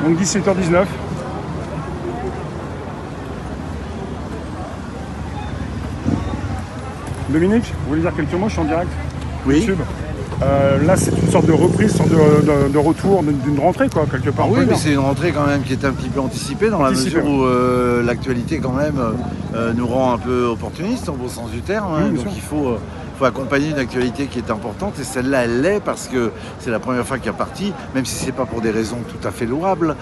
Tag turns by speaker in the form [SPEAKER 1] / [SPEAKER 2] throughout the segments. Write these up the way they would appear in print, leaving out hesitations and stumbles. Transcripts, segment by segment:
[SPEAKER 1] Donc 17h19. Dominique, vous voulez dire quelques mots? Je suis en direct.
[SPEAKER 2] Oui.
[SPEAKER 1] YouTube. Là, c'est une sorte de reprise, une sorte de retour d'une rentrée, quoi, quelque part.
[SPEAKER 2] Oui, mais c'est une rentrée quand même qui est un petit peu anticipée dans la mesure où l'actualité quand même nous rend un peu opportunistes au bon sens du terme. Hein. Donc il faut accompagner une actualité qui est importante et celle-là, elle l'est parce que c'est la première fois qu'il y a parti, même si c'est pas pour des raisons tout à fait louables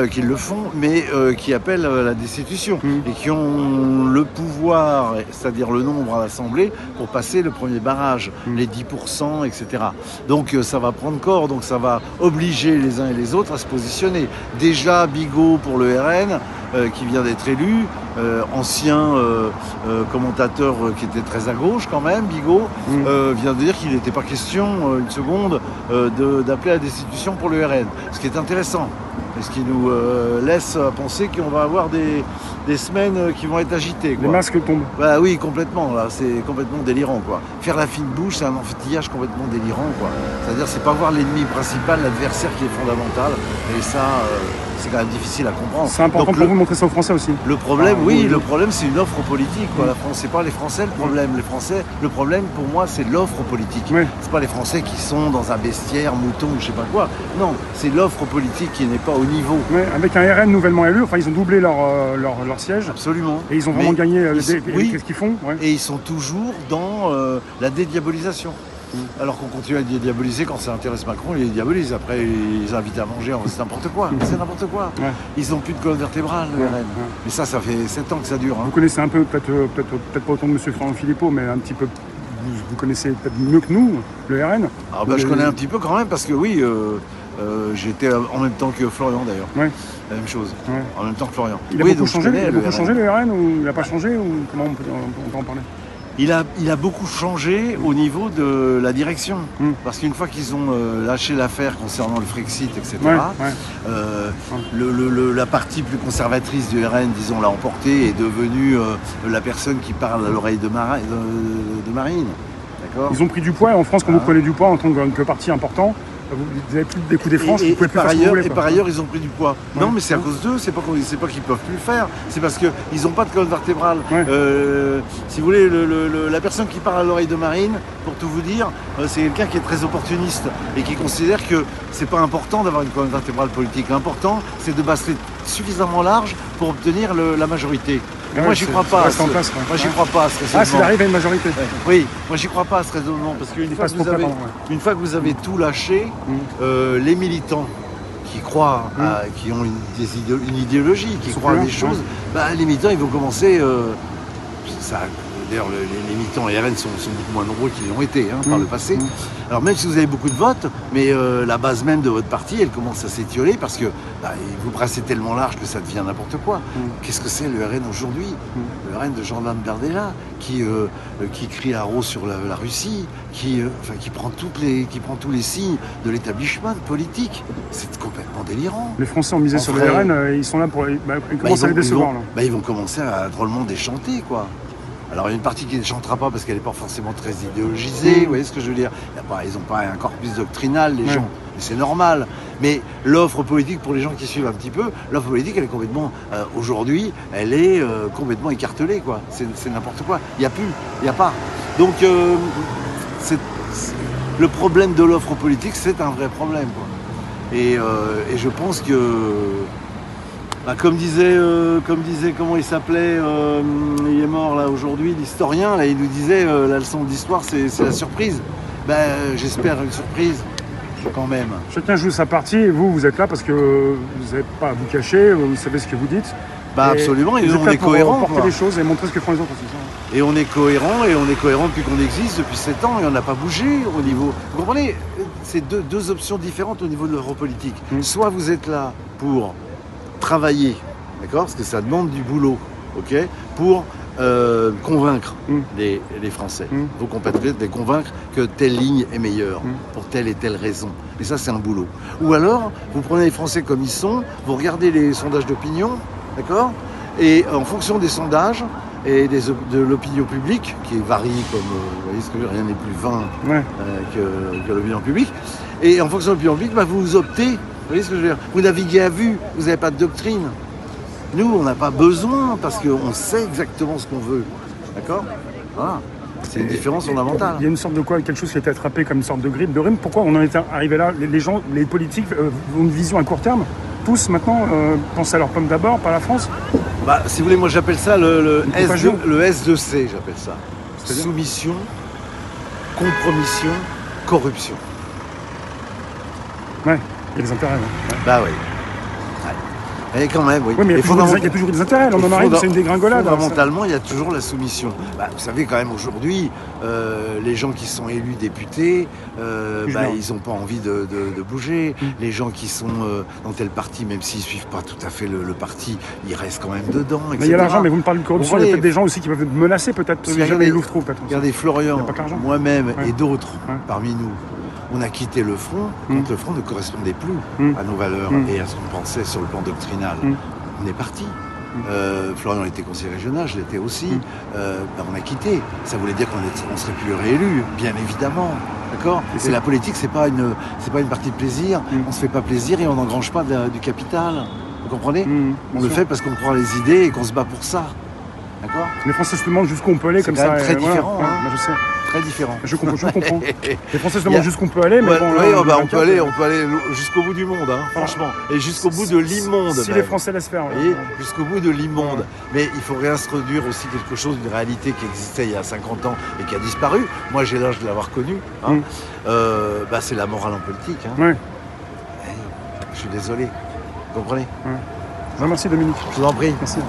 [SPEAKER 2] qu'ils le font, mais qui appellent la destitution et qui ont le pouvoir, c'est-à-dire le nombre à l'Assemblée, pour passer le premier barrage, les 10%, etc. Donc ça va prendre corps, donc ça va obliger les uns et les autres à se positionner. Déjà Bigot pour le RN, qui vient d'être élu, ancien commentateur qui était très à gauche quand même, Bigot, vient de dire qu'il n'était pas question, une seconde, d'appeler à la destitution pour le RN. Ce qui est intéressant, et ce qui nous laisse penser qu'on va avoir des semaines qui vont être agitées. Quoi.
[SPEAKER 1] Les masques tombent.
[SPEAKER 2] Bah oui, complètement, là, c'est complètement délirant, quoi. Faire la fine bouche, c'est un enfantillage complètement délirant, quoi. C'est-à-dire, c'est pas voir l'ennemi principal, l'adversaire qui est fondamental, et ça, c'est quand même difficile à comprendre.
[SPEAKER 1] C'est important pour vous de montrer ça aux Français aussi.
[SPEAKER 2] Le problème, le problème, c'est une offre politique, quoi. La France, c'est pas les Français le problème. Les Français, le problème, pour moi, c'est l'offre politique.
[SPEAKER 1] Oui.
[SPEAKER 2] C'est pas les Français qui sont dans un bestiaire, mouton, ou je sais pas quoi. Non, c'est l'offre politique qui n'est pas au niveau.
[SPEAKER 1] Ouais, avec un RN nouvellement élu, enfin, ils ont doublé leur siège.
[SPEAKER 2] Absolument.
[SPEAKER 1] Et ils ont vraiment gagné. Qu'est-ce qu'ils font?
[SPEAKER 2] Et ils sont toujours dans la dédiabolisation. Alors qu'on continue à dédiaboliser quand ça intéresse Macron, ils les diabolisent. Après, ils invitent à manger, c'est n'importe quoi. C'est n'importe quoi. Ouais. Ils n'ont plus de colonne vertébrale, le RN. Ouais. Mais ça fait 7 ans que ça dure. Hein.
[SPEAKER 1] Vous connaissez un peu, peut-être pas autant de M. Franck Philippot, mais un petit peu. Vous connaissez peut-être mieux que nous, le RN.
[SPEAKER 2] Ah bah, je connais un petit peu quand même, parce que oui, j'étais en même temps que Florian d'ailleurs. Ouais. La même chose. Ouais. En même temps que Florian.
[SPEAKER 1] Il a beaucoup changé le RN ou il n'a pas changé ou comment on peut en parler?
[SPEAKER 2] Il a beaucoup changé au niveau de la direction. Parce qu'une fois qu'ils ont lâché l'affaire concernant le Frexit, etc., la partie plus conservatrice du RN, disons, l'a emporté, est devenue la personne qui parle à l'oreille de Marine. D'accord.
[SPEAKER 1] Ils ont pris du poids, et en France, quand vous prenez du poids en tant que parti important, vous n'avez plus des coups des franches, vous pouvez plus faire ce que vous voulez.
[SPEAKER 2] Et par ailleurs, ils ont pris du poids. Ouais. Non, mais c'est à cause d'eux, c'est pas qu'ils peuvent plus le faire, c'est parce qu'ils n'ont pas de colonne vertébrale. Ouais. Si vous voulez, la personne qui parle à l'oreille de Marine, pour tout vous dire, c'est quelqu'un qui est très opportuniste et qui considère que c'est pas important d'avoir une colonne vertébrale politique. L'important, c'est de basculer suffisamment large pour obtenir la majorité.
[SPEAKER 1] Ouais,
[SPEAKER 2] moi, j'y crois pas.
[SPEAKER 1] Moi,
[SPEAKER 2] j'y crois pas à ce raisonnement.
[SPEAKER 1] Ah, s'il arrive à une majorité.
[SPEAKER 2] Ouais. Oui, moi, j'y crois pas à ce raisonnement parce qu'une fois que vous avez tout lâché, les militants qui croient, qui ont une idéologie, qui croient à des choses, les militants, ils vont commencer. D'ailleurs, les militants RN sont beaucoup moins nombreux qu'ils l'ont été par le passé. Alors même si vous avez beaucoup de votes, mais la base même de votre parti, elle commence à s'étioler parce que vous brassez tellement large que ça devient n'importe quoi. Qu'est-ce que c'est le RN aujourd'hui? Le RN de Jordan Bardella qui crie haro sur la Russie, qui prend tous les signes de l'établissement politique. C'est complètement délirant.
[SPEAKER 1] Les Français ont misé sur le RN, ils sont là pour... ils commencent à les décevoir.
[SPEAKER 2] Ils vont commencer à drôlement déchanter, quoi. Alors il y a une partie qui ne chantera pas parce qu'elle n'est pas forcément très idéologisée, vous voyez ce que je veux dire? Ils n'ont pas un corpus doctrinal, les gens, et c'est normal. Mais l'offre politique, pour les gens qui suivent un petit peu, l'offre politique, elle est complètement, aujourd'hui, elle est complètement écartelée, quoi. C'est n'importe quoi. Il n'y a pas. Donc, le problème de l'offre politique, c'est un vrai problème, quoi. Et je pense que... comme disait, comment il s'appelait, il est mort là aujourd'hui, l'historien, là, il nous disait la leçon d'histoire, c'est la surprise. J'espère une surprise, quand même.
[SPEAKER 1] Chacun joue sa partie et vous êtes là parce que vous n'avez pas à vous cacher, vous savez ce que vous dites.
[SPEAKER 2] Absolument, et on est cohérent.
[SPEAKER 1] Pour porter les choses et montrer ce que font les autres aussi.
[SPEAKER 2] Et on est cohérent, depuis qu'on existe, depuis 7 ans, et on n'a pas bougé au niveau... Vous comprenez? C'est deux options différentes au niveau de l'Europe politique. Soit vous êtes là pour travailler, d'accord, parce que ça demande du boulot, ok, pour convaincre les Français, vos compatriotes, les convaincre que telle ligne est meilleure pour telle et telle raison. Et ça, c'est un boulot. Ou alors, vous prenez les Français comme ils sont, vous regardez les sondages d'opinion, d'accord, et en fonction des sondages et de l'opinion publique, qui varie comme, vous voyez ce que je veux dire, rien n'est plus vain que l'opinion publique, et en fonction de l'opinion publique, vous optez voyez ce que je veux dire? Vous naviguez à vue, vous n'avez pas de doctrine. Nous, on n'a pas besoin parce qu'on sait exactement ce qu'on veut. D'accord? Voilà. C'est une différence fondamentale.
[SPEAKER 1] Il y a une sorte de quoi, quelque chose qui a été attrapé comme une sorte de grippe, de rhume. Pourquoi on en est arrivé là? Les gens, les politiques ont une vision à court terme. Tous maintenant pensent à leurs pommes d'abord, pas à la France.
[SPEAKER 2] Bah, si vous voulez, moi j'appelle ça le S2C, j'appelle ça. Soumission, compromission, corruption.
[SPEAKER 1] Ouais, il y a des intérêts. Ouais.
[SPEAKER 2] Bah oui. Et quand même, oui.
[SPEAKER 1] Oui, mais il y a toujours des intérêts. On en arrive, c'est une dégringolade.
[SPEAKER 2] Fondamentalement, il y a toujours la soumission. Bah, vous savez, quand même, aujourd'hui, les gens qui sont élus députés, ils n'ont pas envie de bouger. Les gens qui sont dans tel parti, même s'ils ne suivent pas tout à fait le parti, ils restent quand même dedans, etc.
[SPEAKER 1] Mais il y a l'argent, mais vous me parlez de corruption. Il y a peut-être des gens aussi qui peuvent être menacés, peut-être.
[SPEAKER 2] Regardez Florian, moi-même et d'autres parmi nous. On a quitté le front quand le front ne correspondait plus à nos valeurs et à ce qu'on pensait sur le plan doctrinal. On est parti. Florian était conseiller régional, je l'étais aussi. On a quitté. Ça voulait dire qu'on ne serait plus réélu, bien évidemment. D'accord. Et la politique, c'est pas une partie de plaisir. On se fait pas plaisir et on n'engrange pas du capital. Vous comprenez? On le fait parce qu'on croit les idées et qu'on se bat pour ça. D'accord.
[SPEAKER 1] Les Français se demandent jusqu'où on peut aller comme ça.
[SPEAKER 2] C'est très différent.
[SPEAKER 1] Voilà. Je sais.
[SPEAKER 2] Très différent.
[SPEAKER 1] Je comprends. Les Français se demandent jusqu'où on peut aller, mais bon,
[SPEAKER 2] on peut aller jusqu'au bout du monde, hein, franchement. Et jusqu'au bout de l'immonde.
[SPEAKER 1] Si les Français laissent faire.
[SPEAKER 2] Vous voyez, jusqu'au bout de l'immonde. Mais il faut réintroduire aussi quelque chose, une réalité qui existait il y a 50 ans et qui a disparu. Moi, j'ai l'âge de l'avoir connu. Hein. C'est la morale en politique. Hein.
[SPEAKER 1] Ouais.
[SPEAKER 2] Je suis désolé. Vous comprenez?
[SPEAKER 1] Merci Dominique.
[SPEAKER 2] Je vous en prie.
[SPEAKER 1] Merci.